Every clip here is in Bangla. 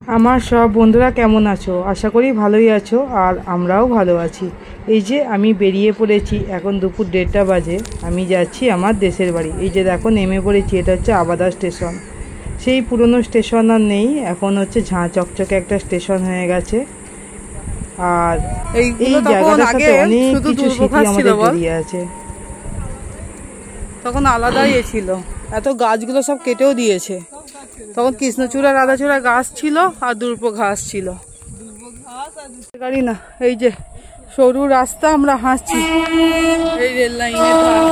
আমার সব বন্ধুরা কেমন আছো? আশা করি ভালোই আছো, আর আমরাও ভালো আছি। এই যে আমি বেরিয়ে পড়েছি, এখন দুপুর 1:30 বাজে। আমি যাচ্ছি আমার দেশের বাড়ি। এই যে দেখো নেমে পড়েছি, এটা হচ্ছে আবাদা স্টেশন। সেই পুরনো স্টেশন আর নেই, এখন হচ্ছে ঝাঁ চকচকে একটা স্টেশন হয়ে গেছে। আর এই জায়গাটার সাথে অনেক কিছু স্মৃতি আমাদের জড়িয়ে আছে। তখন আলাদাই ছিল, এত গাছগুলো সব কেটেও দিয়েছে। তখন কৃষ্ণচূড়া রাধাচূড়া গাছ ছিল আর দুর্ব ঘাস ছিল। গাড়ি না, এই যে সরু রাস্তা, আমরা হাসছি এই রেল লাইনের ধার।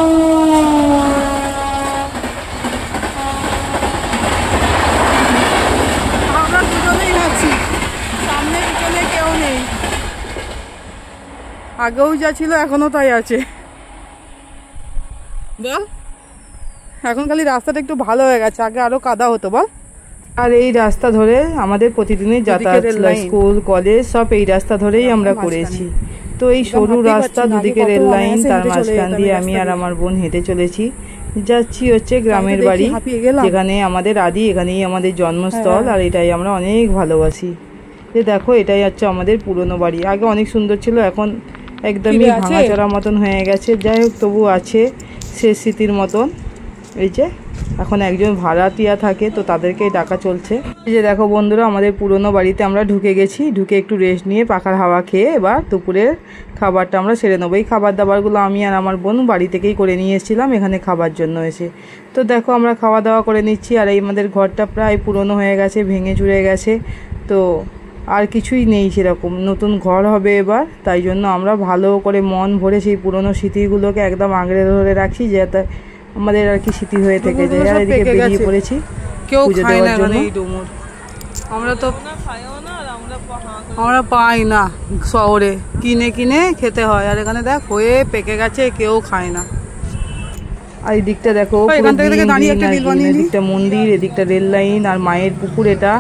আমরা দুজনেই হাসছি, সামনে পিছনে কেউ নেই। আগেও যা ছিল এখনো তাই আছে। বল, এখন খালি রাস্তাটা একটু ভালো হয়ে গেছে, আগে আরো কাদা হতো। বল। আর এই রাস্তা ধরে আমাদের প্রতিদিনের যাতায়াত ছিল, স্কুল কলেজ সব এই রাস্তা ধরেই আমরা করেছি। তো এই সরু রাস্তা, দুদিকে রেল লাইন, তার মাঝখান দিয়ে আমি আর আমার বোন হেঁটে চলেছি। যাচ্ছি হচ্ছে গ্রামের বাড়ি, যেখানে আমাদের আদি, এখানেই আমাদের জন্মস্থল। আর এটাই আমরা অনেক ভালোবাসি। যে দেখো, এটাই হচ্ছে আমাদের পুরনো বাড়ি। আগে অনেক সুন্দর ছিল, এখন একদমই ভাঙাচোরা মতন হয়ে গেছে। যাই হোক, তবু আছে শেষ স্মৃতির মতন। এই যে এখন একজন ভাড়াটিয়া থাকে, তো তাদেরকেই ডাকা চলছে। এই যে দেখো বন্ধুরা, আমাদের পুরনো বাড়িতে আমরা ঢুকে গেছি। ঢুকে একটু রেস্ট নিয়ে পাখার হাওয়া খেয়ে এবার দুপুরের খাবারটা আমরা সেরে নেবো। এই খাবার দাবারগুলো আমি আর আমার বোন বাড়ি থেকেই করে নিয়ে এসেছিলাম এখানে খাবার জন্য এসে। তো দেখো আমরা খাওয়া দাওয়া করে নিচ্ছি। আর এই আমাদের ঘরটা প্রায় পুরনো হয়ে গেছে, ভেঙে চুরে গেছে। তো আর কিছুই নেই সেরকম, নতুন ঘর হবে এবার। তাই জন্য আমরা ভালো করে মন ভরে সেই পুরনো স্মৃতিগুলোকে একদম আঁকড়ে ধরে রাখছি, যাতে আমাদের আর কি স্মৃতি হয়ে থেকে যায়। আর এদিকে বেরিয়ে পড়েছি পুজো দেওয়ার জন্য। আমরা পাই না, শহরে কিনে কিনে খেতে হয়। আর এখানে দেখ হয়ে পেকে গেছে, কেউ খায় না। আর এই দিকটা দেখো, এদিকটা মন্দির, এদিকটা রেল লাইন, আর মায়ের পুকুর, এটা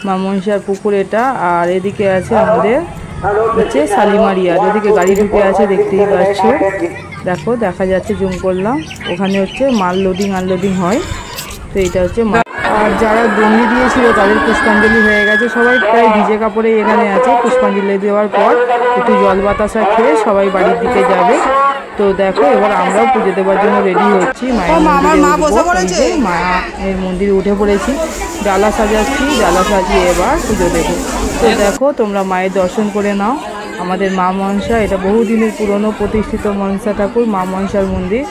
মা মনসার পুকুর এটা। আর এদিকে আছে আমাদের হচ্ছে শালিমারিয়া, যেদিকে গাড়ি ঢুকে আছে দেখতেই পাচ্ছ। দেখো দেখা যাচ্ছে, জুম করলাম, ওখানে হচ্ছে মাল লোডিং আনলোডিং হয়। তো এটা হচ্ছে আর যারা দণ্ডি দিয়েছিল তাদের পুষ্পাঞ্জলি হয়ে গেছে। সবাই প্রায় ভিজে কাপড়ে এখানে আছে। পুষ্পাঞ্জলি দেওয়ার পর একটু জল বাতাসা খেয়ে সবাই বাড়ির দিকে যাবে। তো দেখো, এবার আমরাও পুজো দেওয়ার জন্য রেডি হচ্ছি। মায়ের মন্দিরে উঠে পড়েছি, ডালা সাজাচ্ছি, ডালা সাজিয়ে এবার পুজো দেবো। তো দেখো, তোমরা মায়ের দর্শন করে নাও। আমাদের মা মনসা, এটা বহুদিনের পুরনো প্রতিষ্ঠিত মনসা ঠাকুর, মা মনসার মন্দির।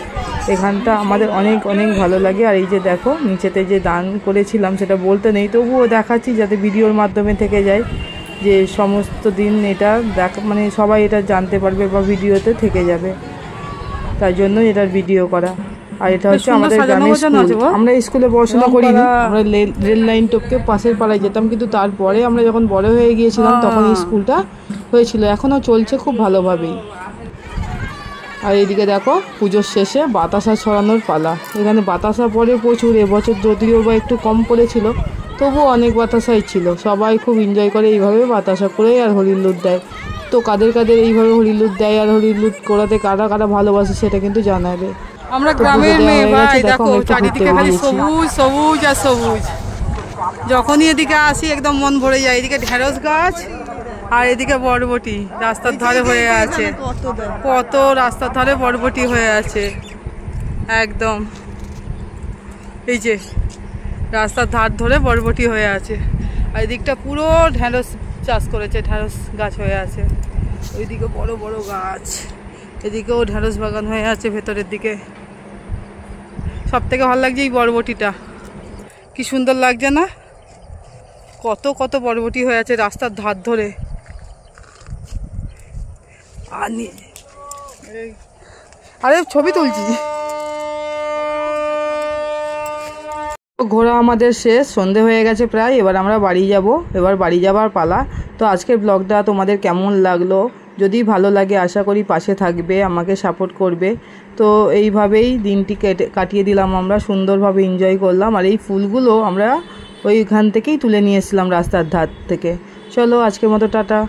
এখানটা আমাদের অনেক অনেক ভালো লাগে। আর এই যে দেখো, নিচেতে যে দান করেছিলাম সেটা বলতে নেই, তবুও দেখাচ্ছি যাতে ভিডিওর মাধ্যমে থেকে যায়, যে সমস্ত দিন এটা মানে সবাই এটা জানতে পারবে বা ভিডিওতে থেকে যাবে। তাই জন্য এটার ভিডিও করা। আর এটা হচ্ছে আমাদের গ্রামের স্কুল। আমরা স্কুলে পড়াশোনা করিনি, আমরা রেল লাইন টপকে পাশের পাড়ায় যেতাম। কিন্তু তারপরে আমরা যখন বড় হয়ে গিয়েছিলাম তখন এই স্কুলটা হয়েছিল, এখনও চলছে খুব ভালোভাবেই। আর এইদিকে দেখো, পুজোর শেষে বাতাসা ছড়ানোর পালা। এখানে বাতাসা পড়ে প্রচুর, এবছর যদিও বা একটু কম পড়েছিল, তবুও অনেক বাতাসাই ছিল। সবাই খুব এনজয় করে এইভাবে বাতাসা করে আর হরিলুট দেয়। তো কাদের কাদের এইভাবে হরিলুট দেয় আর হরিলুট করাতে কারা কারা ভালোবাসে সেটা কিন্তু জানাবে। আমরা গ্রামের মেয়ে ভাই, দেখো চারিদিকে খালি সবুজ সবুজ আর সবুজ। যখনই এদিকে আসি একদম মন ভরে যায়। এদিকে ঢেঁড়স গাছ আর এদিকে বরবটি রাস্তার ধারে হয়ে আছে, কত রাস্তার ধারে বরবটি হয়ে আছে একদম। এই যে রাস্তার ধার ধরে বরবটি হয়ে আছে। আর এদিকটা পুরো ঢেঁড়স চাষ করেছে, ঢেঁড়স গাছ হয়ে আছে। ওইদিকে বড় বড় গাছ, এদিকেও ঢেঁড়স বাগান হয়ে আছে ভেতরের দিকে। সব থেকে ভালো লাগছে এই বরবটিটা, কি সুন্দর লাগছে না? কত কত বরবটি হয়ে আছে রাস্তার ধার ধরে। আরে ছবি তুলছি। ঘোরা আমাদের শেষ, সন্ধে হয়ে গেছে প্রায়। এবার আমরা বাড়ি যাব, এবার বাড়ি যাবার পালা। তো আজকের ব্লগটা তোমাদের কেমন লাগলো? যদি ভালো লাগে আশা করি পাশে থাকবে, আমাকে সাপোর্ট করবে। তো এইভাবেই দিনটি কাটিয়ে দিলাম, আমরা সুন্দরভাবে এনজয় করলাম। আর এই ফুলগুলো আমরা ওইখান থেকেই তুলে নিয়ে এসেছিলাম রাস্তার ধার থেকে। চলো আজকের মতো টাটা।